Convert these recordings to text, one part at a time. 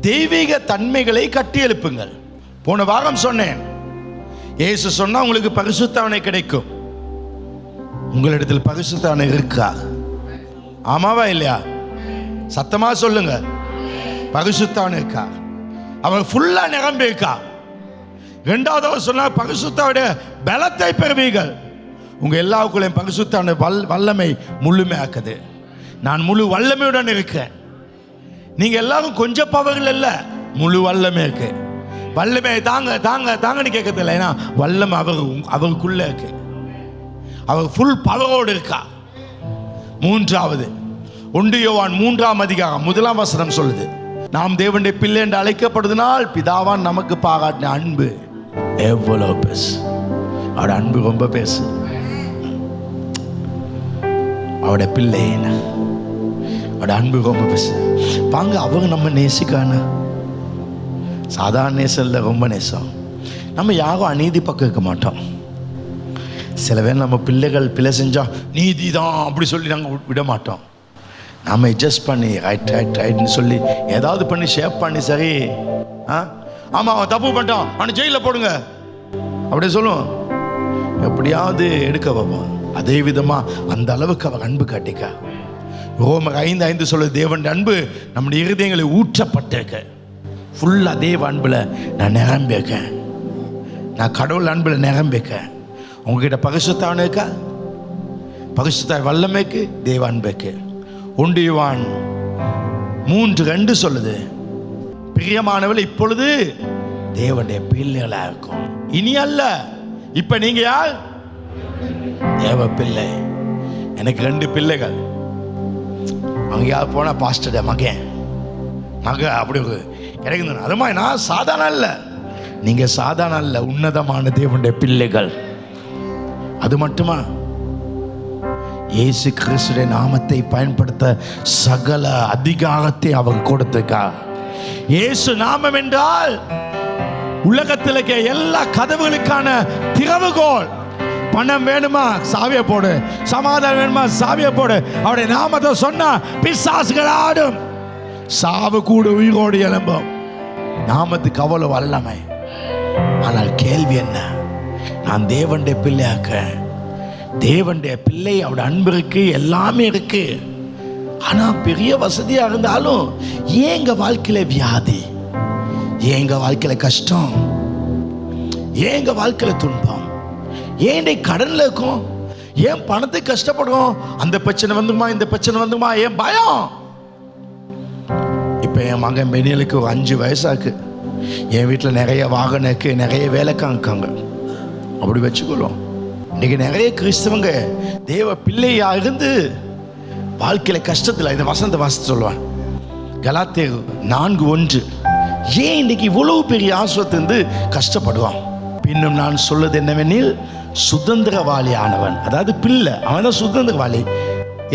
தெய்வீக தன்மைகளை கட்டி எழுப்புங்கள். போன வாரம் சொன்னேன், இயேசு சொன்னா உங்களுக்கு பரிசுத்தாவினை கிடைக்கும். உங்களிடத்தில் பரிசுத்தாவினை இருக்கா? ஆமாவா இல்லையா? சத்தமா சொல்லுங்க. பரிசுத்தாவினை இருக்கா? அவர் ஃபுல்லா நிரம்பி இருக்கா? இரண்டாவது அவர் சொன்னார், பரிசுத்தாவுடைய பலத்தை பெறுவீர்கள். உங்க எல்லாருக்குள்ளேயும் பரிசுத்தான வல்லமை முழுமையாக்குது. நான் முழு வல்லமையுடன் இருக்கேன். நீங்க எல்லாரும் கொஞ்சம் பவர்கள் இல்ல, முழு வல்லமை இருக்கு. வல்லமை தாங்க தாங்க தாங்கன்னு கேட்கறதில்லை. ஏன்னா வல்லமை அவருக்குள்ள இருக்கு. அவர் ஃபுல் பவரோடு இருக்கா. மூன்றாவது 1 யோவான் 3ஆம் அதிகாரம் 1ஆம் வசனம் சொல்லுது, நாம் தேவனுடைய பிள்ளை என்று அழைக்கப்படுவதனால் பிதாவான் நமக்கு பாராட்டின அன்பு எவ்வளவு பேசு. அவட அன்பு ரொம்ப பேசு. அவட பிள்ளைன்னு அவட அன்பு ரொம்ப பேசு. பாங்க அவங்க நம்ம நேசிக்கான சாதாரண நேசம் இல்லை, ரொம்ப நேசம். நம்ம யாரும் அநீதி பக்கம் இருக்க மாட்டோம். சில பேர் நம்ம பிள்ளைகள் பிள்ளை செஞ்சா நீதி தான் அப்படி சொல்லி நாங்கள் விட மாட்டோம். நாம் அட்ஜஸ்ட் பண்ணி ரைட்னு சொல்லி ஏதாவது பண்ணி ஷேப் பண்ணி, சரி ஆமாம் அவன் தப்பு பண்ணிட்டான் அவனை ஜெயிலில் போடுங்க அப்படி சொல்லுவோம். எப்படியாவது எடுக்க பார்ப்போம். அதே விதமாக அந்த அளவுக்கு அவர் அன்பு காட்டிக்க. ரோமர் 5:5 சொல்லுது, தேவனுடைய அன்பு நம்முடைய இருதயங்களை ஊற்றப்பட்டிருக்க. ஃபுல்லாக தேவ அன்பில் நான் நிரம்பியிருக்கேன். நான் கடவுள் அன்பில் நிரம்பியிருக்கேன். உங்ககிட்ட பரிசுத்தாவினை இருக்கா? பரிசுத்தாய் வல்லமைக்கு தேவ அன்புக்கு. 1 யோவான் 3:2 சொல்லுது, பிரியமானவள் இப்பொழுது தேவனுடைய பிள்ளைகளா இருக்கும். இனி அல்ல, இப்ப நீங்க யார்? தேவ பிள்ளை. எனக்கு 2 பிள்ளைகள். அவங்க யார் போனா பாஸ்டர் மகன் அப்படி கிடைக்குது. அதுமா நான் சாதாரண அல்ல, நீங்க சாதாரண அல்ல, உன்னதமான தேவனுடைய பிள்ளைகள். அது மட்டுமா, இயேசு கிறிஸ்துவின் நாமத்தை பயன்படுத்த சகல அதிகாரத்தை அவர் கொடுத்திருக்கா. இயேசு நாமம் என்றால் உலகத்தில் எல்லா கதவுகளுக்கான திறவுகோல். பணம் வேணுமா சாவியை போடு, சமாதானம் வேணுமா சாவியை போடு. அவருடைய நாமத்தை சொன்னா பிசாசுகள் ஆடும், சாவு கூட உயிரோடு எழும்பும். நாமத்துக்கு அவ்வளவு வல்லமை. ஆனால் கேள்வி என்ன? நான் தேவனுடைய பிள்ளையாக்க, தேவனுடைய பிள்ளை, அவருடைய அன்பு இருக்கு, எல்லாமே இருக்கு. ஆனா பெரிய வசதியா இருந்தாலும் ஏன் எங்க வாழ்க்கையில வியாதி, ஏன் எங்க வாழ்க்கையில கஷ்டம், ஏன் எங்க வாழ்க்கையில துன்பம், ஏன் கடன்ல இருக்கும், ஏன் பணத்துக்கு கஷ்டப்படுறோம், அந்த பிரச்சனை வந்துமா இந்த பிரச்சனை வந்துமா, ஏன் பயம். இப்ப என் மகன் பெனியலுக்கு 5 வயசாக்கு. என் வீட்டில் நிறைய வாகனம் இருக்கு, நிறைய வேலைக்காரங்க இருக்காங்க. அப்படி வச்சுக்கொள்ளும். இன்னைக்கு நிறைய கிறிஸ்தவங்க தேவ பிள்ளையா இருந்து வாழ்க்கையில கஷ்டத்தில், இந்த வசந்த வாசத்தை சொல்லுவான், கலாத்தியர் 4:1, ஏன் இன்னைக்கு இவ்வளவு பெரிய ஆசுவத்திலிருந்து கஷ்டப்படுவான். பின்னும் நான் சொல்வது என்னவெனில், சுதந்திரவாளி ஆனவன், அதாவது பிள்ளை, அவன் தான் சுதந்திரவாளி.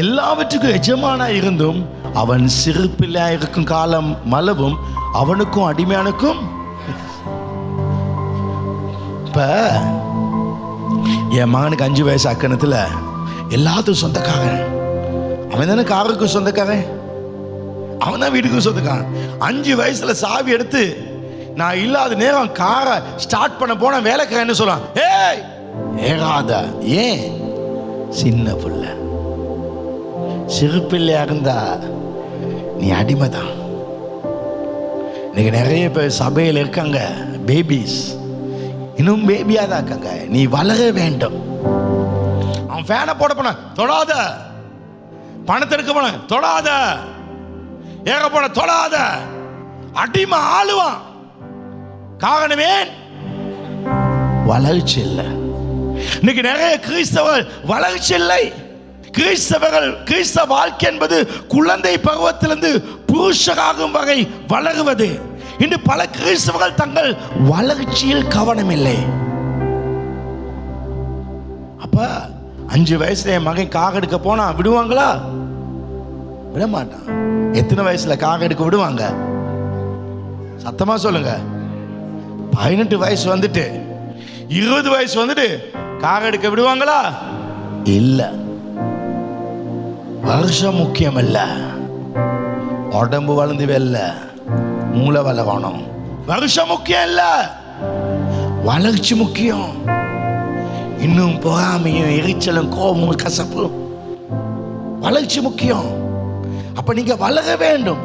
எல்லாவற்றுக்கும் எஜமானா இருந்தும் அவன் சிறு பிள்ளையா இருக்கும் காலம் மலவும் அவனுக்கும் அடிமையானுக்கும். இப்ப என் மகனுக்கு 5 வயசு அக்கணத்துல எல்லாத்துக்கும் சொந்தக்காரன். அவன் தானே காருக்கு சொந்தக்காரன், அவன் தான் வீட்டுக்கு சொந்தக்காரன். 5 வயசுல சாவி எடுத்து நான் இல்லாத நேரம் காரை ஸ்டார்ட் பண்ண போன வேலைக்காரன் என்ன சொல்றான், ஏய் ஏகாத. ஏன்? சின்ன பிள்ளை, சிறு பிள்ளையா இருந்தா நீ அடிமைதான். இன்னைக்கு நிறைய பேர் சபையில் இருக்காங்க, பேபிஸ், இன்னும் பேபியா தான் இருக்காங்க. நீ வளர வேண்டும். அவன் ஃபேனை போட போன தொடாத, பணத்தை எடுக்க போன தொடாத, ஏக போன தொடாத, அடிமை ஆளுவான். காரணமே வளர்ச்சி இல்லை. இன்னைக்கு நிறைய கிறிஸ்தவர்கள் வளர்ச்சி இல்லை. கிறிஸ்தவ வாழ்க்கை என்பது குழந்தை பருவத்திலிருந்து புருஷராகும் வரை வளருவது. இன்று பல கிறிஸ்தவர்கள் தங்கள் வளர்ச்சியில் கவனம் இல்லை. அப்ப 5 வயசுல என் மகன் காக எடுக்க போனா விடுவாங்களா? விட மாட்டான். எத்தனை வயசுல காக எடுக்க விடுவாங்க? சத்தமா சொல்லுங்க. 18 வயசு வந்துட்டு 20 வயசு வந்துட்டு காக எடுக்க விடுவாங்களா? இல்ல. வருஷம் முக்கியம் இல்ல, உடம்பு வளர்ந்து வெல்ல, மூளை வளரணும். வருஷம் முக்கியம் இல்ல, வளர்ச்சி முக்கியம். இன்னும் பொறாமையும் எரிச்சலும் கோபமும் கசப்பும், வளர்ச்சி முக்கியம். அப்ப நீங்க வளர வேண்டும்.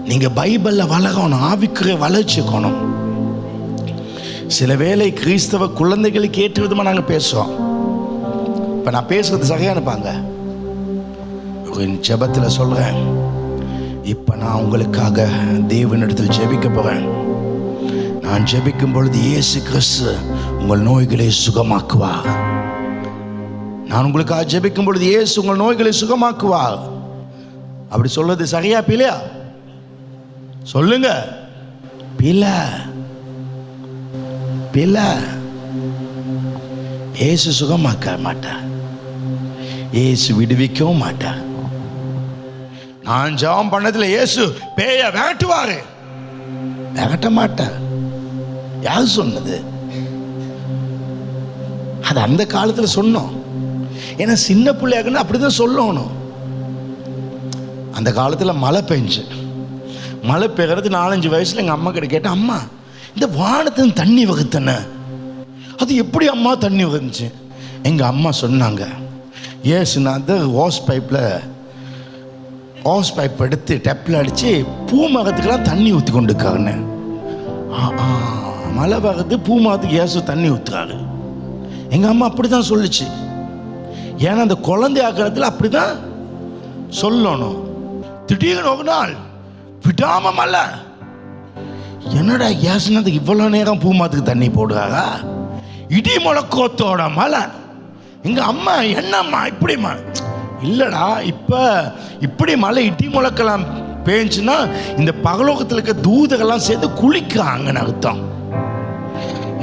நீங்க பைபிள்ல வளரணும், ஆவிக்குரிய வளர்ச்சி இருக்கணும். சில வேளை கிறிஸ்தவ குழந்தைகளுக்கு ஏற்ற விதமா நாங்க பேசுறோம். இப்ப நான் பேசுறது சரியா இருப்பாங்க. ஒரு ஜெபத்தில் சொல்றேன், இப்ப நான் உங்களுக்காக தேவனிடத்தில் ஜெபிக்க போறேன். நான் ஜெபிக்கும் பொழுது இயேசு கிறிஸ்து உங்கள் நோய்களை சுகமாக்குவார். நான் உங்களுக்காக ஜெபிக்கும் பொழுது இயேசு உங்கள் நோய்களை சுகமாக்குவார். அப்படி சொல்றது சரியா பிள்ளையா? சொல்லுங்க. பிள்ளை பிள்ளை இயேசு சுகமாக்க மாட்டார், இயேசு விடுவிக்கவும் மாட்டார். நான் ஜெபம் பண்ணதுல இயேசு பேய விரட்டுவாரு, விரட்ட மாட்டார். யார் சொன்னது? அது அந்த காலத்தில் சொன்னோம். ஏன்னா சின்ன பிள்ளையாக்குன்னு அப்படிதான் சொல்லணும். அந்த காலத்தில் மழை பெஞ்சு, மழை பெய்கிறது 4-5 வயசுல எங்கள் அம்மா கிட்ட கேட்டேன், அம்மா இந்த வானத்தின் தண்ணி வகுத்தன, அது எப்படி அம்மா தண்ணி வகுந்துச்சு? எங்கள் அம்மா சொன்னாங்க, ஏசுநாதர் ஹோஸ் பைப் எடுத்து டெப்பில் அடித்து பூ மரத்துக்கெல்லாம் தண்ணி ஊற்றி கொண்டு இருக்காருன்னு. மழை வர்றது பூ மரத்துக்கு ஏசு தண்ணி ஊற்றுறாரு. எங்கள் அம்மா அப்படி தான் சொல்லிச்சு. ஏன்னா அந்த குழந்தை ஆக்கிறதுல அப்படி தான் சொல்லணும். திடீர்னு ஒரு நாள் விடாம மழை. என்னடா ஏசுனதுக்கு இவ்வளோ நேரம் பூ மரத்துக்கு தண்ணி போடுறாரா? இடி முழக்கத்தோட மழை. எங்கள் அம்மா என்னம்மா இப்படிம்மா? இல்லைடா, இப்போ இப்படி மழை இடி முழக்கலாம் பேஞ்சுன்னா இந்த பகலோகத்தில் இருக்க தூதர்கள்லாம் சேர்ந்து குளிக்கிறாங்கன்னு அர்த்தம்.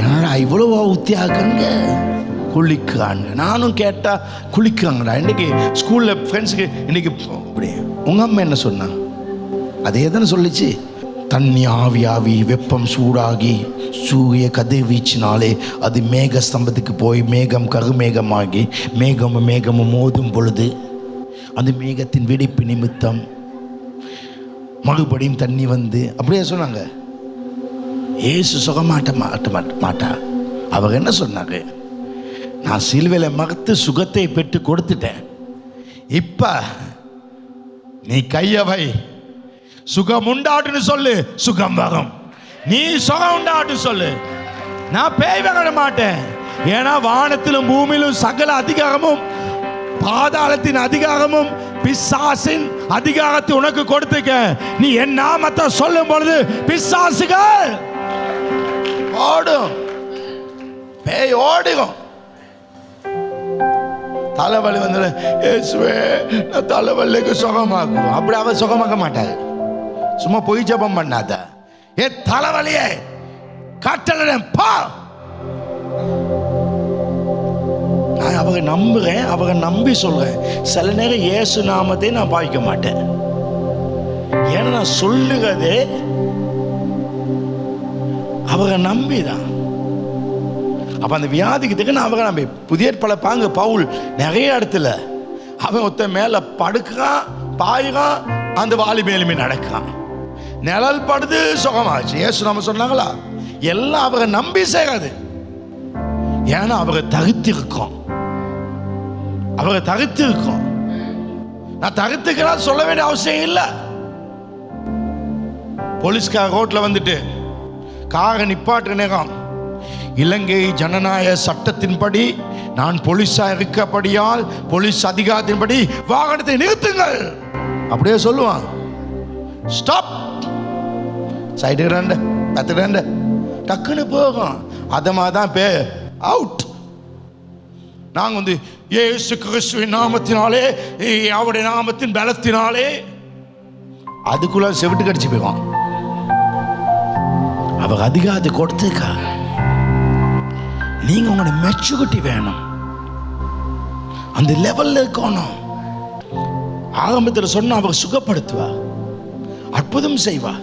என்னடா இவ்வளோ ஊத்தியாக்குங்க? குளிக்கிறாங்க. நானும் கேட்டால் குளிக்கிறாங்கடா. இன்னைக்கு ஸ்கூலில் ஃப்ரெண்ட்ஸுக்கு இன்னைக்கு அப்படி. உங்கள் அம்மா என்ன சொன்னா? அதே தானே சொல்லிச்சு. தண்ணி ஆவி வெப்பம் சூடாகி சூரிய கதிர்வீச்சினாலே அது மேக ஸ்தம்பத்துக்கு போய் மேகம் கருமேகமாகி மேகமும் மோதும் பொழுது அந்த மேகத்தின் வெடிப்பு நிமித்தம் மறுபடியும் தண்ணி வந்து அப்படியே சொன்னாங்க. ஏசு மாட்டார். அவங்க என்ன சொன்னாங்க? நான் சிலுவையில மறுத்து சுகத்தை பெற்று கொடுத்துட்டேன், இப்ப நீ கையவை சுகம் உண்டாட்டுன்னு சொல்லு, சுகம் வரும். நீ சுகம் உண்டாட்டு சொல்லு, நான் பேய் வர மாட்டேன். ஏன்னா வானத்திலும் பூமியிலும் சகல அதிகாரமும் பாதாளத்தின் அதிகாரமும் பிசாசின் அதிகாரத்தை உனக்கு கொடுத்துக்க. நீ என் நாமத்தை சொல்லும் பொழுது பிசாசுகள் ஓடும், பேய் ஓடுகும். தலைவலி வந்து இயேசுவே நான் தலைவலிக்கு சுகமாக்கும். அப்படி அவ சுகமாக்க மாட்டாங்க. சும்மா பொய் ஜெபம் பண்ணாத. ஏ தலைவலியே கட்டளை பா. நான் அவங்க நம்புறேன், அவங்க நம்பி சொல்றேன். சில நேரம் இயேசு நாமத்தை நான் பாய்க்க மாட்டேன். ஏன்னா நான் சொல்லுகிறதே அவங்க நம்பிதான். அப்ப அந்த வியாதிக்கு திகன அவங்க நம்பி. புதிய பல பாங்க பவுல் நிறைய இடத்துல அவன் ஒருத்த மேல படுக்கிறான், பாயுறான், அந்த வாலி மேலுமே நடக்கிறான். நிழல் படுது, சுகமாச்சு. இயேசு நாம சொன்னாங்களா? எல்லாம் அவங்க நம்பி செய்யாது. ஏன்னா அவங்க தகுத்து இருக்கும். நான் தகுத்துக்கிறேன் சொல்ல வேண்டிய அவசியம் இல்லை. போலீஸ்கார ரோட்ல வந்துட்டு காரை நிப்பாட்டுற நேரம், இலங்கை ஜனநாயக சட்டத்தின்படி நான் போலீஸா இருக்கப்படியால் போலீஸ் அதிகாரத்தின்படி வாகனத்தை நிறுத்துங்கள் அப்படியே சொல்லுவான். ஸ்டாப், சைடு ரெண்டு பத்து ரெண்டு டக்குன்னு போகும். அத மாதிரிதான் பே அவுட். நாங்க வந்து இயேசு கிறிஸ்துவின் நாமத்தினாலே, அவருடைய நாமத்தின் பலத்தினாலே, அதுக்குள்ள செவிட்டு கடிச்சு போயிடும். அவங்க அதிகாரத்தை கொடுத்துக்கா. நீங்க உங்களோட மெச்சூரிட்டி வேணும், அந்த லெவல்ல இருக்கணும். ஆரம்பத்தில் சொன்ன அவங்க சுகப்படுத்துவா, அற்புதம் செய்வா,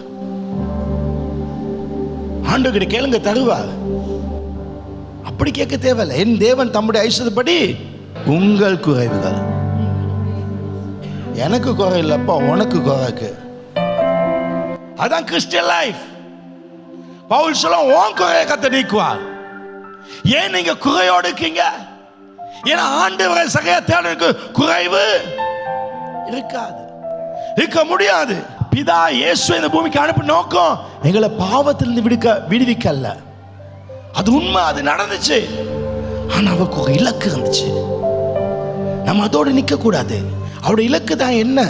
ஆண்டவர்கிட்ட கேளுங்க தருவா. அப்படி கேட்க தேவையில்லை. என் தேவன் தம்முடைய ஐஸ்வரியப்படி உங்கள் குறைவுகள் எனக்கு குறை இல்லப்பா, உனக்கு குறைக்கு. அதான் கிறிஸ்டியன் லைஃப். பவுல் சொல்ல உன் குறைய கர்த்தர் நீக்குவார். ஏன் நீங்க குறையோடு இருக்கீங்க? ஏன்னா ஆண்டவரை சகையா தேடனுக்கு குறைவு இருக்காது, இருக்க முடியாது. பிதா இயேசு இந்த பூமிக்கு அனுப்பி நோக்கம் எங்களை பாவத்திலிருந்து விடுவிக்கல்ல. அது உண்மை, அது நடந்துச்சு. ஆனா அவருக்கு ஒரு இலக்கு இருந்துச்சு. நம்ம அதோடு நிற்க கூடாது. அவருடைய இலக்கு தான் என்ன?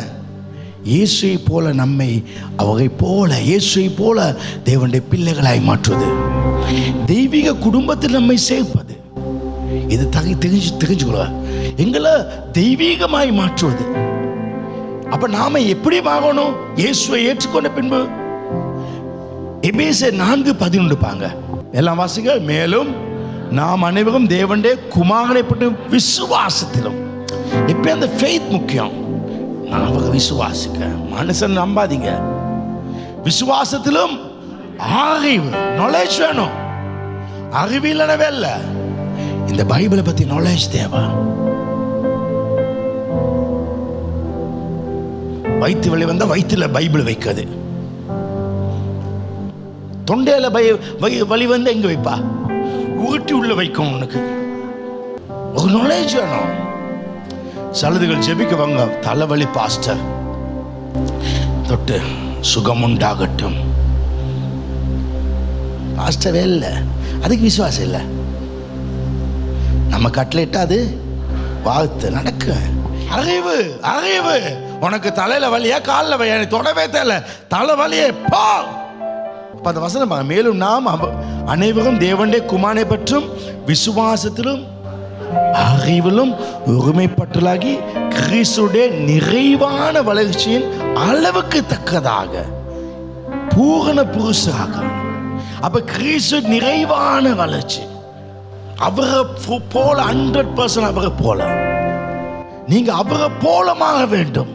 இயேசுவை போல நம்மை, அவரை போல இயேசுவை போல தேவனுடைய பிள்ளைகளாய் மாற்றுவது, தெய்வீக குடும்பத்தில் நம்மை சேர்ப்பது. இது தெரிஞ்சுக்கொள்ள எங்களை தெய்வீகமாய் மாற்றுவது. அப்ப நாம எப்படி ஆகணும்? இயேசுவை ஏற்றுக்கொண்ட பின்பு எபேசியர் 4:11 பாங்க, எல்லாம் வாசிங்க. மேலும் நாம் அனைவரும் தேவனுடைய குமாரனை பற்றி விசுவாசத்திலும். இப்ப அந்த ஃபெய்த் முக்கியம். நான் விசுவாசிக்க, மனுஷன் நம்பாதீங்க. விசுவாசத்திலும் அறிவு, நாலேஜ் வேணும். அறிவு இல்லைனவே இல்லை. இந்த பைபிளை பத்தி நாலேஜ் தேவை. வயிற்று வலி வந்தா வயிற்றுல பைபிள் வைக்காது. தொண்டையில வலி வந்து எங்க வைப்பா? உருட்டி உள்ள வைக்கும். உனக்கு ஒரு நாலேஜ் வேணும். சலுதுகள் ஜெபிக்க வாங்க, தலைவலி பாஸ்டர் தொட்டு சுகம் உண்டாகட்டும். பாஸ்டர் இல்லை, அதுக்கு விசுவாசம் இல்லை. நம்ம கட்லேட்டா அது வாழ்த்து நடக்க. அறிவு, அறிவு. உனக்கு தலையில வலியா காலில் வலியா தொடவே தேவை, தலை வலியே பா. அந்த வசனம், மேலும் நாம் அனைவரும் தேவனுடைய குமாரனை பற்றும் விசுவாசத்திலும் அறிவிலும் ஒருமைப்பட்டலாகி கிறிஸ்துடைய நிறைவான வளர்ச்சியின் அளவுக்கு தக்கதாக பூரண புருஷராக. அப்ப கிறிஸ்து நிறைவான வளர்ச்சி. அவரை போல 100% அவரை போல நீங்க அவரை போல மாற வேண்டும்.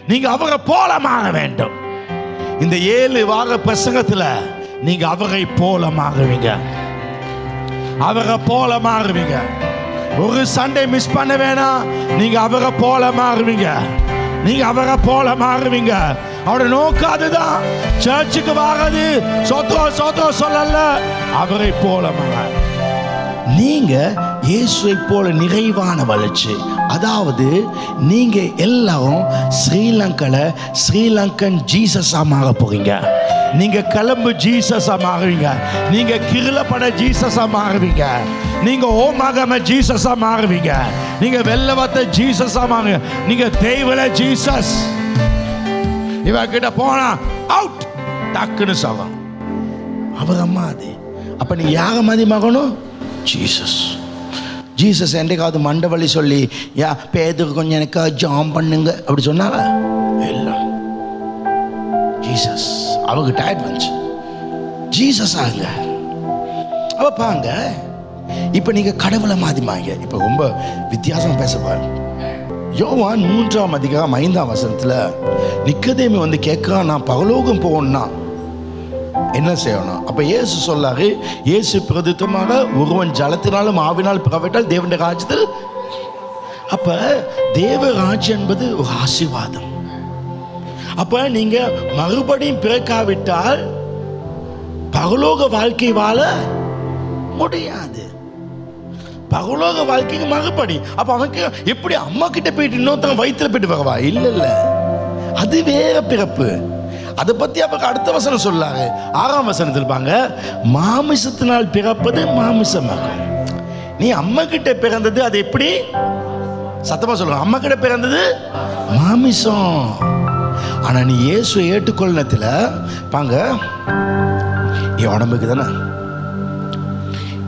நீங்க அவரை போல மாற வேண்டும். இந்த 7 வார பிரசங்கத்துல நீங்க அவரை போல மாறுவீங்க. அவரை போல மாறுவீங்க. ஒரு சண்டே மிஸ் பண்ண வேணாம். நீங்க அவரை போல மாறுவீங்க. நீங்க அவரை போல மாறுவீங்க. அவருடைய நோக்கம் அதுதான். சர்ச்சுக்கு வாரது சோத்திரம் சொல்லல, அவரை போல மாற. நீங்க இயேசுவை போல நிறைவான வளர்ச்சி. அதாவது நீங்க எல்லாரும் ஸ்ரீலங்கன் ஜீசஸா மாற போறீங்க. நீங்க கிளம்பு ஜீசஸா மாறுவீங்க. நீங்க கிருளப்பட ஜீசஸா மாறுவீங்க. நீங்க ஓமகம ஜீசஸா மாறுவீங்க. நீங்க வெள்ளவத்த ஜீசஸா மாறுவீங்க. நீங்க தெய்வல ஜீசஸ். இவ கிட்ட போனா அவுட் டக்குன்னு சொல்லும். அவர் அம்மா அது. அப்ப நீ யார மாதிரி மகனும்? ஜீசஸ். ஜீசஸ் என்றைக்காவது மண்டவழி சொல்லி யா பேதுக்கு கொஞ்சம் எனக்கு ஜாம் பண்ணுங்க அப்படி சொன்னாங்க? இல்லை. ஜீசஸ் அவருக்கு டயர்ட் வந்துச்சு. ஜீசஸ் ஆகுங்க. அவ பாங்க. இப்ப நீங்க கடவுளை மாதிமாங்க. இப்ப ரொம்ப வித்தியாசம் பேசப்பாரு. யோவான் 3:5 நிக்கதேமி வந்து கேட்க, நான் பரலோகம் போகணும்னா என்ன செய்யணும்? அப்ப இயேசு சொல்லாரு, இயேசு பிரதித்தமாக ஒருவன் ஜலத்தினாலும் ஆவினால் பிறவிட்டால் தேவனுடைய ராஜ்யத்தில். அப்ப தேவ ராஜ்யம் என்பது ஒரு ஆசீர்வாதம். அப்ப நீங்க மறுபடியும் பிறக்காவிட்டால் பரலோக வாழ்க்கை வாழ முடியாது. பரலோக வாழ்க்கைக்கு மறுபடி. அப்ப அவனுக்கு எப்படி அம்மா கிட்ட போயிட்டு இன்னொருத்தவங்க வயிற்றுல போயிட்டு வரவா? இல்ல இல்ல, அது வேற பிறப்பு. அதை பத்தி அவருக்கு அடுத்த வசனம் சொல்லாரு. 6ஆம் வசனத்தில் பாங்க, மாமிசத்தினால் பிறப்பது மாமிசமாகும். நீ அம்மா கிட்ட பிறந்தது அது எப்படி? சத்தமா சொல்லுங்க. அம்மா கிட்ட பிறந்தது மாமிசம். ஆனா நீ இயேசுவை ஏற்றுக்கொள்ளத்துல பாங்க, என் உடம்புக்கு தானே,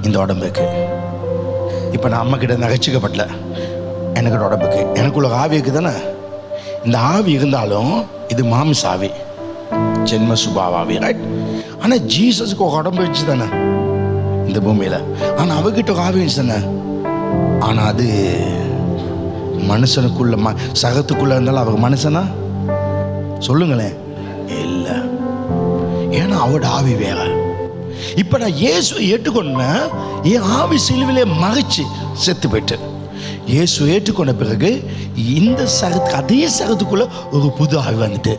இந்த உடம்புக்கு. இப்ப நான் அம்மா கிட்ட நகைச்சிக்கப்படல, எனக்கு உடம்புக்கு எனக்குள்ள ஆவிக்கு தானே. இந்த ஆவி இருந்தாலும் இது மாமிச ஆவி, ஜென்ம சுபாவாவி, ரைட்? ஆனா ஜீசஸுக்கு ஒரு உடம்பு வச்சு தானே இந்த பூமியில. ஆனா அவகிட்ட ஒரு ஆவி வச்சு தானே. ஆனா அது மனுஷனுக்குள்ள சகத்துக்குள்ள இருந்தாலும் அவர் மனுஷனா? சொல்லுங்களேன். இல்ல, ஏன்னா அவட ஆவி வேற. இப்ப நான் இயேசுவை ஏற்றுக்கொண்டேன், என் ஆவி சிலுவிலே மறைச்சு செத்து போயிட்டு இயேசு ஏற்றுக்கொண்ட பிறகு இந்த சரத்து, அதே சரத்துக்குள்ள ஒரு புது ஆவி வந்துட்டு,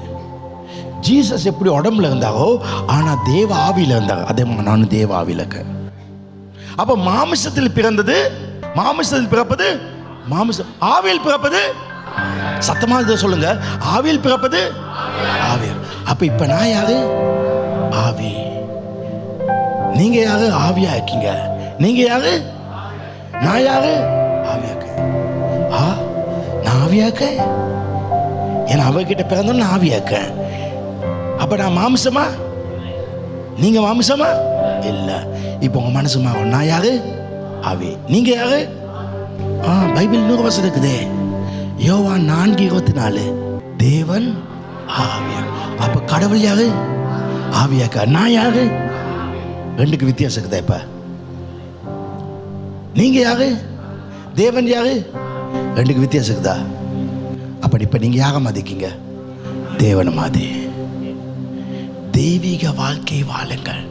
ஜீசஸ் எப்படி உடம்புல இருந்தாரோ ஆனா தேவ ஆவியில இருந்தார். அதே மாதிரி நானும் தேவ ஆவியில இருக்கேன். அப்ப மாமிசத்தில் பிறந்தது, மாமிசத்தில் பிறப்பது மாமிசம், ஆவியில் பிறப்பது, சத்தமா இதை சொல்லுங்க, ஆவியில் பிறப்பது ஆவியர். அப்ப இப்ப நான் யாரு? ஆவி. நீங்க யாரு? ஆவியா இருக்கீங்க. நீங்க யாரு? நான் யாரு? ஆவியாக்க. நான் ஆவியாக்க. ஏன்னா அவகிட்ட பிறந்தோம், நான் ஆவியாக்க. அப்ப நான் மாம்சமா? நீங்க மாம்சமா? இல்ல. இப்ப உங்க மனசுமா? நான் யாரு? ஆவி. நீங்க யாரு? பைபிள் இன்னொரு வசனம் இருக்குதே, யோவான் 4:24, தேவன் ஆவியா. அப்ப கடவுள் யாரு? ஆவியாக்க. நான் யாரு? ரெண்டுக்கு வித்தியாசம் இருக்குதா? இப்ப நீங்க யாரு? தேவன் யாரு? ரெண்டுக்கு வித்தியாசம் இருக்குதா? அப்படி இப்ப நீங்க யார மதிக்கீங்க? தேவனை மாதிரி. தெய்வீக வாழ்க்கை வாழுங்கள்.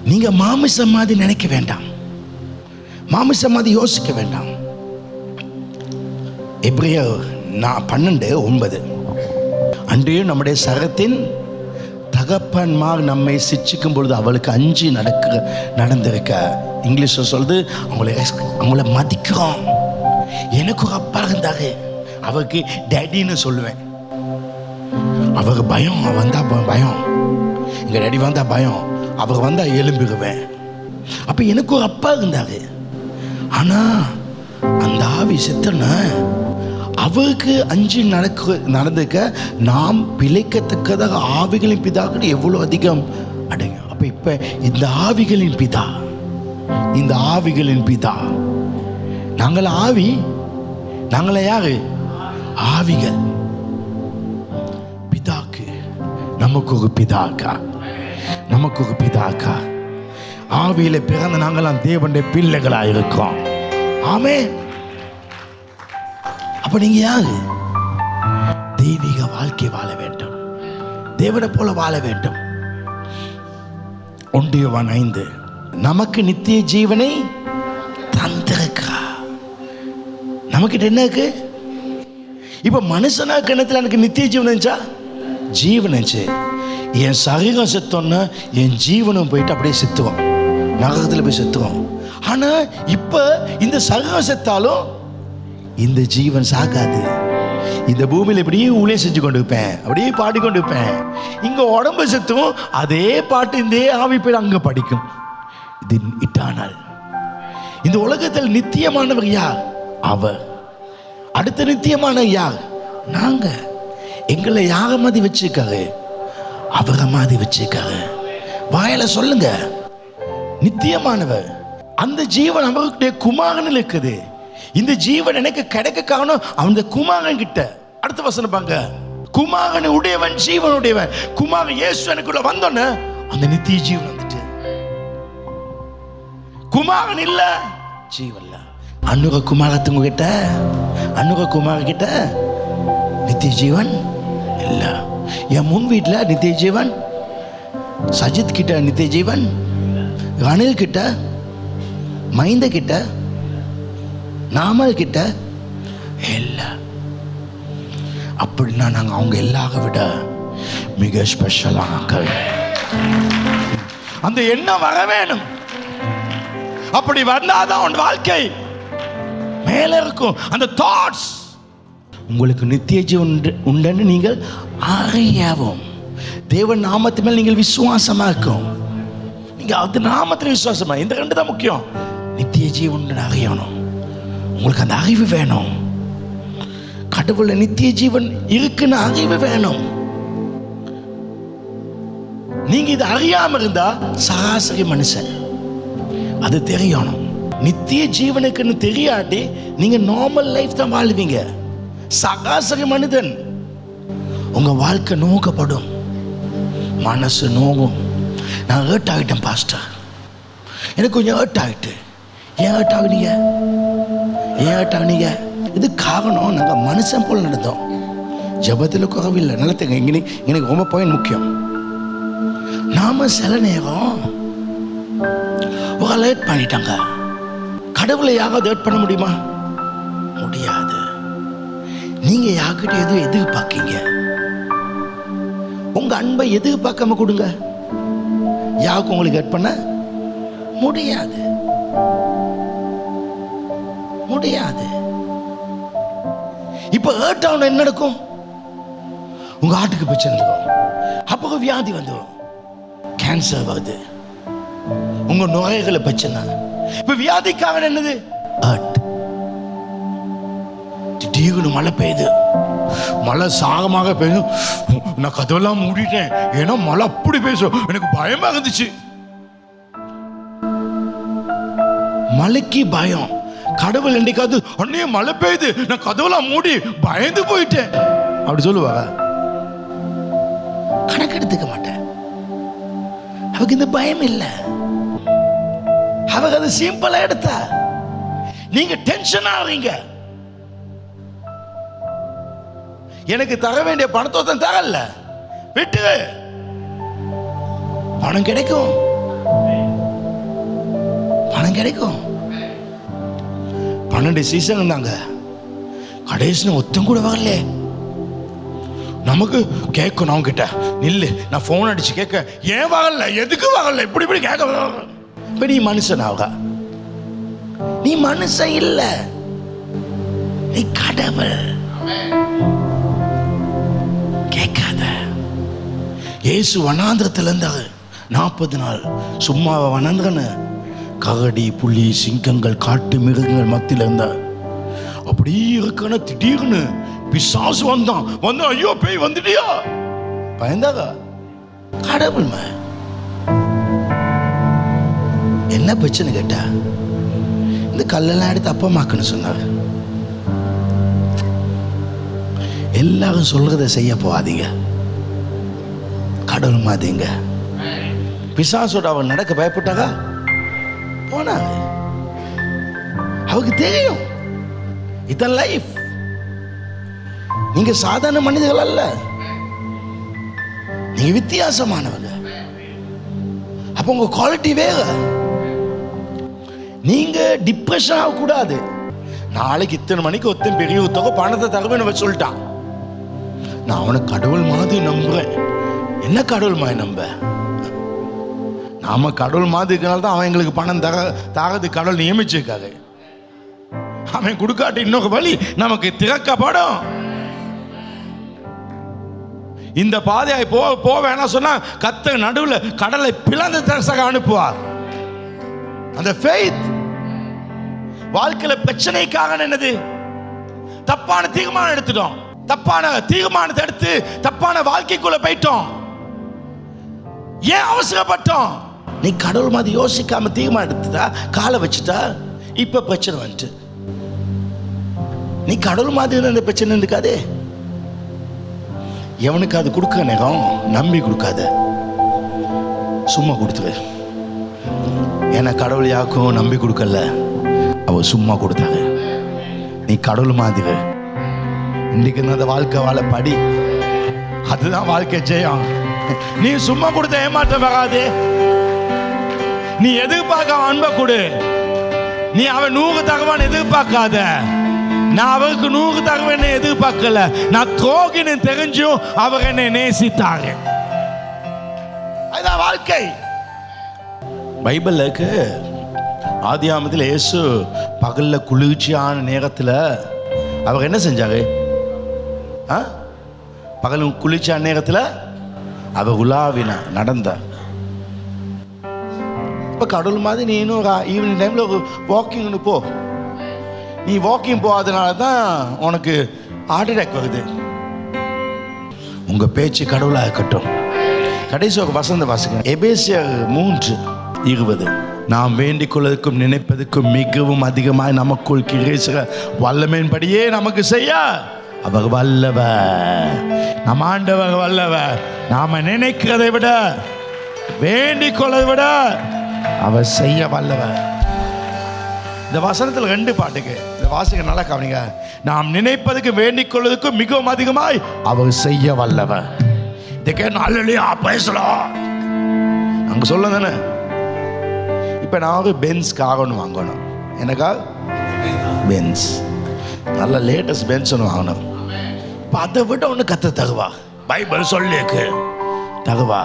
நீங்க மாமிசம் மாதிரி நினைக்க வேண்டாம், மாமிசம் மாதிரி யோசிக்க வேண்டாம். எபிரேயர் 12:9, அன்றையும் நம்முடைய சரத்தின் தகப்பன்மார் நம்மை சிச்சிக்கும் பொழுது அவளுக்கு அஞ்சு நடந்திருக்க. இங்கிலீஷில் சொல்லுது, அவங்கள மதிக்கிறோம். எனக்கு ஒரு அப்பா இருந்தாரு, அவருக்கு டேடின்னு சொல்லுவேன். அவருக்கு பயம், அவன் வந்தா பயம். எங்க டேடி வந்தா பயம், அவர் வந்தா எலும்பிடுவேன். அப்ப எனக்கு ஒரு அப்பா இருந்தாரு. ஆனா அந்த ஆவி செத்தன அவருக்கு அஞ்சு நடந்துக்க நாம் பிழைக்கத்தக்கதாக ஆவிகளின் பிதாக்கள் எவ்வளவு அதிகம் அடையும். அப்ப இப்ப இந்த ஆவிகளின் பிதா, இந்த ஆவிகளின் பிதா, நாங்கள் ஆவி, நாங்கள யாரு? ஆவிகள். பிதாக்கு நமக்கு ஒரு பிதாக்கா, நமக்கு ஒரு பிதாக்கா. ஆவியில பிறந்த நாங்களாம் தேவனுடைய பிள்ளைகளா இருக்கோம். ஆமென். அப்ப நீங்க யாரு? தெய்வீக வாழ்க்கை வாழ வேண்டும், தேவனை போல வாழ வேண்டும். 1 யோவான் 5, நமக்கு நித்திய ஜீவனை தந்திருக்கா. நமக்கிட்ட என்ன இருக்கு? இப்ப மனுஷனா கிணத்துல எனக்கு நித்திய ஜீவன் இருந்துச்சா? ஜீவன் இருந்துச்சு. என் சரீரம் செத்தோன்னு என் ஜீவனும் போயிட்டு அப்படியே செத்துவோம், நரகத்தில் போய் செத்துவோம். ஆனா இப்ப இந்த சரீரம் செத்தாலும் இந்த ஜீவன் சாகாது. இந்த பூமியில் இப்படியே ஊழியம் செஞ்சு கொண்டு இருப்பேன், அப்படியே பாடிக்கொண்டு இருப்பேன். இங்க உடம்பு செத்தும் அதே பாட்டு இந்த ஆவி பேர் அங்க படிக்கும். இது இட்டானால். இந்த உலகத்தில் நித்தியமானவர் யார்? அவர். அடுத்த நித்தியமான யார்? நாங்க. எங்களை யாக மாதிரி வச்சிருக்காரு, அவரை மாதிரி வச்சிருக்காரு. வாயில சொல்லுங்க, நித்தியமானவர். அந்த ஜீவன் அவருடைய குமாரன் இருக்குது. இந்த ஜீவன் எனக்கு கிடைக்க காரணம் அந்த குமாரன் கிட்ட. அடுத்த வசனம் பாங்க, குமாரன் உடையவன் ஜீவன் உடையவன். குமாரன் இயேசு எனக்குள்ள வந்தோன்னு அந்த நித்திய ஜீவன் வந்துட்டு. குமாரன் இல்ல, ஜீவன் இல்ல. அன்னுக குமாரத்துங்க கிட்ட, அன்னுக குமார கிட்ட நித்திய ஜீவன் இல்ல. என் முன் வீட்டுல நித்திய ஜீவன், சஜித் கிட்ட நித்திய ஜீவன், ரணில் கிட்ட, மைந்த கிட்ட, நாமல் கிட்ட இல்ல. அப்படின்னா நாங்க அவங்க எல்லாரை விட மிக ஸ்பெஷலான. அந்த எண்ணம் வர வேணும். அப்படி வந்தாதான் உன் வாழ்க்கை மேல இருக்கும். அந்த தாட்ஸ் உங்களுக்கு நித்திய ஜீவன் உண்டு நீங்கள் அறியவும். தேவன் நாமத்து மேல் நீங்கள் விசுவாசமா இருக்கும். நீங்க அது நாமத்தில் விசுவாசமா, இந்த ரெண்டு தான் முக்கியம். நித்திய ஜீவன் அறியணும், உங்களுக்கு அந்த அறிவு வேணும். கடவுள நித்திய ஜீவன் இருக்குன்னு அறிவு வேணும். நீங்க இது அறியாம இருந்தா சராசரி மனுஷன். அது தெரியணும். நித்திய ஜீவனுக்குன்னு தெரியாட்டி நீங்க நார்மல் லைஃப் தான் வாழ்வீங்க. சராசரி மனிதன் உங்க வாழ்க்கை நோக்கப்படும், மனசு நோகும். நான் ஹர்ட் ஆகிட்டேன் பாஸ்டர், எனக்கு கொஞ்சம் ஹர்ட் ஆகிட்டு. ஏன் ஹர்ட் ஆகுனீங்க? ஏன் ஹர்ட் ஆகுனீங்க? இது காரணம் நாங்கள் மனுஷன் போல் நடந்தோம். ஜபத்தில் குறவில்லை. நல்லதுங்க, எனக்கு ரொம்ப பாயிண்ட் முக்கியம். நாம சில நேரம் ஒரு லேட் பண்ணிட்டாங்க. கடவுளை யாராவது ஹர்ட் பண்ண முடியுமா? முடியாது. நீங்க யார்கிட்ட எதுவும் எதிர்பார்க்கீங்க? உங்க அன்பை எதிர்பார்க்காம கொடுங்க. யாருக்கு உங்களுக்கு ஹர்ட் பண்ண முடியாது. முடியாது. இப்ப ஹர்ட் ஆகணும் என்ன நடக்கும்? உங்க ஆட்டுக்கு பிரச்சனை இருக்கும், அப்போ வியாதி வந்துடும், கேன்சர் வருது, உங்க நோய்களை பிரச்சனை. இப்ப வியாதிக்காக என்னது? ஹர்ட். திடீர்னு மழை பெய்யுது, மழை சாகமாக பெய்யும். நான் கதவெல்லாம் மூடிட்டேன், ஏன்னா மழை அப்படி பேசும், எனக்கு பயமா இருந்துச்சு. மழைக்கு பயம். கடவுள் என்னைக்காவது அன்னைய மழை பெய்யுது நான் கதவெல்லாம் மூடி பயந்து போயிட்டேன் அப்படி சொல்லுவாங்க? கணக்கெடுத்துக்க மாட்டேன். அவருக்கு இந்த பயம் இல்லை. அவங்க அதை சிம்பிளா எடுத்தா நீங்க டென்ஷன் ஆவீங்க. எனக்கு தர வேண்டிய பணத்தை தரல, விட்டு பணம் கிடைக்கும், பணம் கிடைக்கும். 12 சீசன் இருந்தாங்க, கடைசியில் ஒத்தம் கூட வரல. நமக்கு கேட்கணும் அவங்க கிட்ட, நில்லு நான் போன் அடிச்சு கேட்க, ஏன் வரல, எதுக்கு வரல, இப்படி இப்படி கேட்க. இப்ப நீ மனுஷன் ஆக, நீ மனுஷன் இல்ல, நீ கடவுள். கேட்காத. இயேசு வனாந்திரத்தில் இருந்தாரு 40 நாள். சும்மா வனாந்திரன்னு கரடி, புலி, சிங்கங்கள், காட்டு மிருகங்கள் மத்தியில் இருந்தார். அப்படி இருக்கன திடீர்னு பிசாசு வந்தான். ஐயோ பேய் வந்துட்டியா, பயந்தாங்க. கடவுள் என்ன பிரச்சனை கேட்டா, இந்த கல்லெல்லாம் எடுத்து அப்பமாக்குன்னு சொன்னார். எல்லாரும் சொல்றதை செய்ய போகாதீங்க, கடவுள் மாதிங்க. பிசாசோட அவன் நடக்க பயப்பட்டாங்க, போனாங்க. அவருக்கு தெரியும் இதான் லைஃப். நீங்க சாதாரண மனிதர்கள் அல்ல, நீங்க வித்தியாசமானவங்க. அப்ப உங்க குவாலிட்டி வேற. நீங்க டிப்ரெஷன் ஆக கூடாது. நாளைக்கு இத்தனை மணிக்கு ஒருத்தன் பெரிய தொகை பணத்தை தருவேன்னு சொல்லிட்டான், நான் அவனை கடவுள் மாதிரி நம்புறேன். என்ன கடவுள் மாதிரி நம்ப? நாம கடவுள் மாதிரி இருக்கனால தான் அவன் எங்களுக்கு பணம் தரது கடவுள் நியமிச்சிருக்காரு. அவன் கொடுக்காட்டி இன்னொரு வழி நமக்கு திறக்கப்படும். இந்த பாதையாய் போ வேணாம் சொன்னா கத்த நடுவில் கடலை பிளந்து தரசாக அனுப்புவார். அந்த ஃபெய்த். வாழ்க்கையில பிரச்சனைக்காக என்னது? தப்பான தீர்மானம் எடுத்துட்டோம், தப்பான தீர்மானத்தை எடுத்து தப்பான வாழ்க்கைக்குள்ள போயிட்டோம். ஏன் அவசரப்பட்டோம்? நீ கடவுள் மாதிரி யோசிக்காம தீர்மானம் எடுத்துட்டா, காலை வச்சுட்டா, இப்ப பிரச்சனை வந்துட்டு. நீ கடவுள் மாதிரி இந்த பிரச்சனை இருக்காதே. எவனுக்கு அது கொடுக்க நேரம் நம்பி கொடுக்காத, சும்மா கொடுத்துரு. ஏன்னா கடவுள் யாருக்கும் நம்பி கொடுக்கல, அவ சும்மா கொடுத்தாங்க. நீ கடவுள் மாதிரி இன்னைக்கு அந்த வாழ்க்கை வாழ படி, அதுதான் வாழ்க்கை ஜெயம். நீ சும்மா கொடுத்த ஏமாற்றம் வராது. நீ எதிர்பார்க்க அன்பை கொடு. நீ அவன் 100 தகவன் எதிர்பார்க்காத. நான் அவருக்கு 100 தகவன் எதிர்பார்க்கல, நான் துரோகின்னு தெரிஞ்சும் அவர் என்னை நேசித்தாங்க. அதுதான் வாழ்க்கை. பைபிளுக்கு ஆதியாகமத்தில் இயேசு பகல்ல குளிர்ச்சியான நேரத்தில் அவர் என்ன செஞ்சாரு? பகல் குளிர்ச்சியான நேரத்தில் அவர் உலாவினா நடந்தார். இப்போ கடவுள் மாதிரி நீ இன்னும் ஈவினிங் டைமில் ஒரு வாக்கிங்னு போ. நீ வாக்கிங் போகாதனால தான் உனக்கு ஹார்ட் அட்டாக் வருது. உங்கள் பேச்சு கடவுளாக இருக்கட்டும். கடைசி ஒரு வசந்த வாசிக்க, எபேசியர் 3:20. நாம் வேண்டிக் கொள்வதற்கும் நினைப்பதற்கும் மிகவும் அதிகமாக நமக்குள் கிரேசுக வல்லமையின்படியே நமக்கு செய்ய அவர் வல்லவர். நம் ஆண்டவர் வல்லவர். நாம நினைக்கிறதை விட வேண்டிக் கொள்வதை விட அவர் செய்ய வல்லவர். இந்த வசனத்தில் 2 பாட்டுக்கு இந்த வாசிக்க நல்லா கவனிங்க. நாம் நினைப்பதற்கு வேண்டிக் கொள்வதற்கும் மிகவும் அதிகமாய் அவர் செய்ய வல்லவர். இதுக்கே நல்ல பேசலாம் அங்க சொல்ல தானே. இப்போ நான் ஒரு பென்ஸ் கார் ஒன்று வாங்கணும். எனக்கா பென்ஸ், நல்ல லேட்டஸ்ட் பென்ஸ் ஒன்று வாங்கணும். இப்போ அதை விட ஒன்று கத்த தகுவா, பைபிள் சொல்லிருக்கு தகுவா,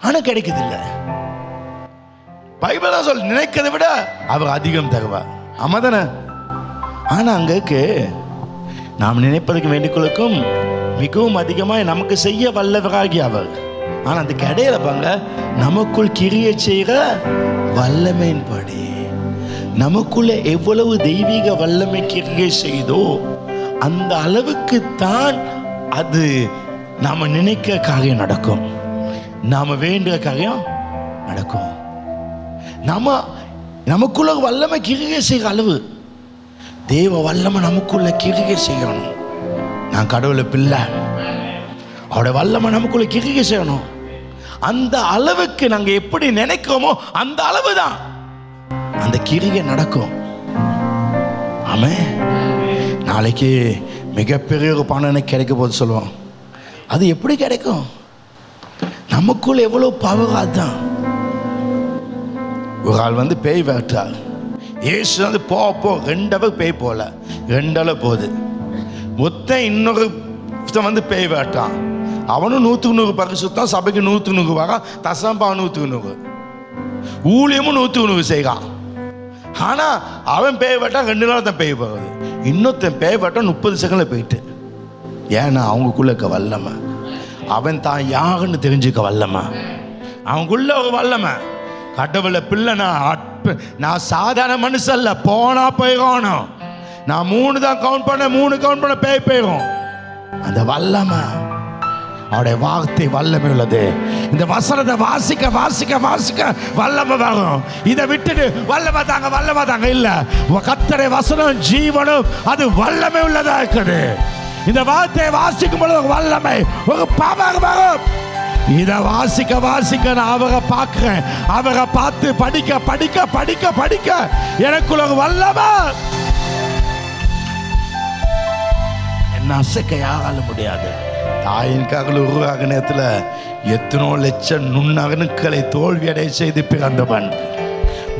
ஆனால் கிடைக்குது இல்லை. பைபிள் தான் சொல்லி நினைக்கிறத விட அவர் அதிகம் தகுவா, ஆமா தானே? ஆனால் அங்கே நாம் நினைப்பதற்கு வேண்டிக்கொள்ளுக்கும் மிகவும் அதிகமாக நமக்கு செய்ய வல்லவராகி அவர். ஆனால் அந்த கடையில பாங்க, நமக்குள் கிரியை செய்கிற வல்லமையின்படி நமக்குள்ள எவ்வளவு தெய்வீக வல்லமை கிரியை செய்தோ அந்த அளவுக்கு தான் அது நாம நினைக்கிற காரியம் நடக்கும், நாம வேண்டுற காரியம் நடக்கும். நமக்குள்ள வல்லமை கிரியை செய்கிற அளவு தேவ வல்லமை நமக்குள்ள கிரியை செய்யணும். நான் கடவுளை பிள்ளை, அவருடைய வல்லமை நமக்குள்ள கிரியை செய்யணும். அந்த அளவுக்கு நாங்க எப்படி நினைக்கிறோமோ அந்த அளவு தான் அந்த கிரியை நடக்கும். ஆமே, நாளைக்கு மிகப்பெரிய ஒரு பணம் எனக்கு கிடைக்க போது சொல்லுவோம். அது எப்படி கிடைக்கும்? நமக்குள்ள எவ்வளவு பவர். அதுதான் ஒரு ஆள் வந்து பேய் வேட்டார். ஏசு வந்து போ 2 அவர் பேய் போல 2 அளவு போகுது. மொத்தம் இன்னொரு வந்து பேய் வேட்டான். அவனும் 100 பரிசுத்தான், சபைக்கு 100 வர, தசம்பா 100 ஊழியமும் 100 செய்கிறான். ஆனா அவன் பேய் வேட்டா 2 நாள் தான் பேய் போகுது. இன்னொருத்தன் பேய் வேட்டா 30 செகண்ட்ல போயிட்டு. ஏன்னா அவங்களுக்குள்ள இருக்க வல்லமை, அவன் தான் யாருன்னு தெரிஞ்சுக்க வல்லமை, அவங்களுக்குள்ள ஒரு வல்லமை. கடவுளை பிள்ளை நான் சாதாரண மனுஷன் இல்ல, போனா போயிடணும். நான் 3 தான் கவுண்ட் பண்ண பேய் போயிடும். அந்த வல்லமை, அவருடைய வார்த்தை வல்லமை உள்ளது. இந்த வசனத்தை வாசிக்க வாசிக்க வாசிக்க வல்லமை வரும். இதை விட்டுட்டு வல்லமை தாங்க இல்ல. கர்த்தருடைய வசனம் ஜீவனும், அது வல்லமை உள்ளதா இருக்குது. இந்த வார்த்தையை வாசிக்கும் பொழுது வல்லமை, ஒரு பவர் வரும். இதை வாசிக்க வாசிக்க நான் அவரை பார்க்கிறேன், அவரை பார்த்து படிக்க படிக்க படிக்க படிக்க எனக்குள்ள ஒரு வல்லமை. என்ன அசைக்க யாரால முடியாது. தாயின் ககல் உருவாக நேரத்தில் எத்தனோ லட்சம் நுண்ணகனுக்களை தோல்வியடை செய்து பிறந்தவன்.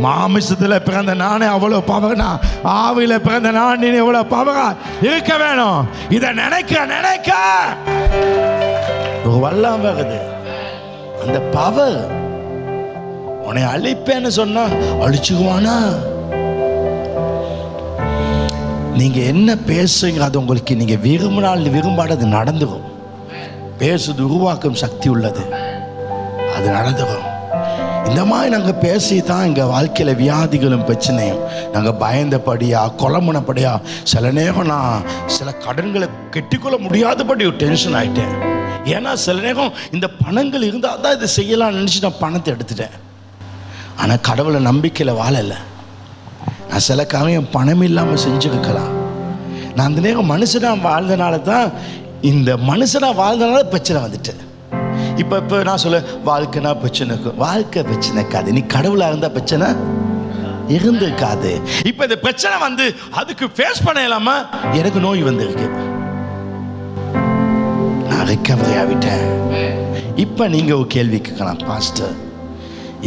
மாமிசத்தில் பிறந்த நானே அவ்வளோ பவர்னா, ஆவியில் பிறந்த நான் நீ எவ்வளோ பவரா இருக்க வேணும். இதை நினைக்க ஒரு வல்லம் வருது. அந்த பவர் உன்னை அழிப்பேன்னு சொன்னா அழிச்சுக்குவானா? நீங்க என்ன பேசுங்க, அது உங்களுக்கு நீங்க விரும்பினால் விரும்பாது நடந்துடும். பேசுது உருவாக்கும் சக்தி உள்ளது, அது நடந்துடும். இந்த மாதிரி நாங்கள் பேசி தான் எங்கள் வாழ்க்கையில் வியாதிகளும் பிரச்சனையும் நாங்கள் பயந்தபடியா கொலமுனப்படியா சில நேரம் நான் சில கடன்களை கெட்டிக்கொள்ள முடியாதபடி ஒரு டென்ஷன் ஆகிட்டேன். ஏன்னா சில நேரம் இந்த பணங்கள் இருந்தால் தான் இதை செய்யலாம்னு நினச்சி நான் பணத்தை எடுத்துட்டேன். ஆனால் கடவுளை நம்பிக்கையில் வாழலை. நான் சில காரியம் பணம் இல்லாமல் செஞ்சுருக்கலாம். நான் அந்த நேரம் மனுஷனாக வாழ்ந்தனால தான், இந்த மனுஷனாக வாழ்ந்தனால பிரச்சனை வந்துட்டு. இப்போ நான் சொல்ல வாழ்க்கைனா பிரச்சனைக்கு, வாழ்க்கை பிரச்சனைக்காது. நீ கடவுளாக இருந்தால் பிரச்சனை இருந்திருக்காது. இப்போ இந்த பிரச்சனை வந்து அதுக்கு ஃபேஸ் பண்ண இல்லாம எனக்கு நோய் வந்திருக்கு, நான் ரெக்கவரி ஆகிட்டேன். இப்போ நீங்கள் ஒரு கேள்வி கேட்கலாம், பாஸ்டர்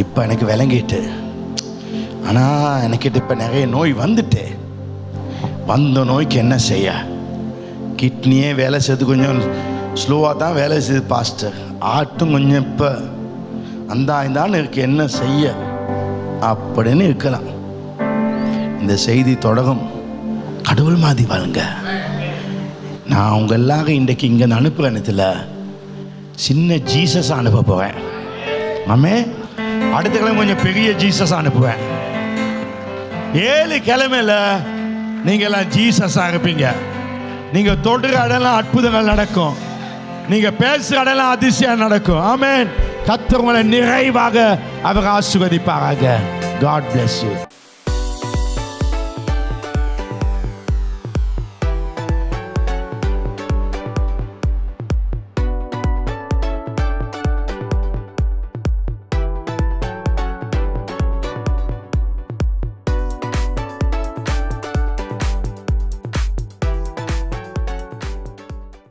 இப்போ எனக்கு விளங்கிட்டு, ஆனால் எனக்கிட்ட இப்போ நிறைய நோய் வந்துட்டு, வந்த நோய்க்கு என்ன செய்ய? கிட்னியே வேலை செய்து கொஞ்சம் ஸ்லோவாக தான் வேலை செய்யுது பாஸ்டர், ஆட்டும் கொஞ்சம் இப்போ இந்தான்னு இருக்கு, என்ன செய்ய அப்படின்னு இருக்கலாம். இந்த செய்தி தொடரும். கடவுள் மாதிரி வாழுங்க. நான் அவங்க எல்லாரும் இன்றைக்கு இங்கே அனுப்புகிறேன். இதில் சின்ன ஜீசஸ் அனுப்ப போவேன். ஆமே, அடுத்த கிழமை கொஞ்சம் பெரிய ஜீசஸ் அனுப்புவேன். 7 கிழமையில் நீங்கள் எல்லாம் ஜீசஸாக இருப்பீங்க. நீங்கள் தொடுற இடம்லாம் அற்புதங்கள் நடக்கும், நீங்கள் பேசுகிற இடம்லாம் அதிசயம் நடக்கும். ஆமென். கர்த்தர் உங்களை நிறைவாக அவர் ஆசீர்வதிப்பாராக. God bless you.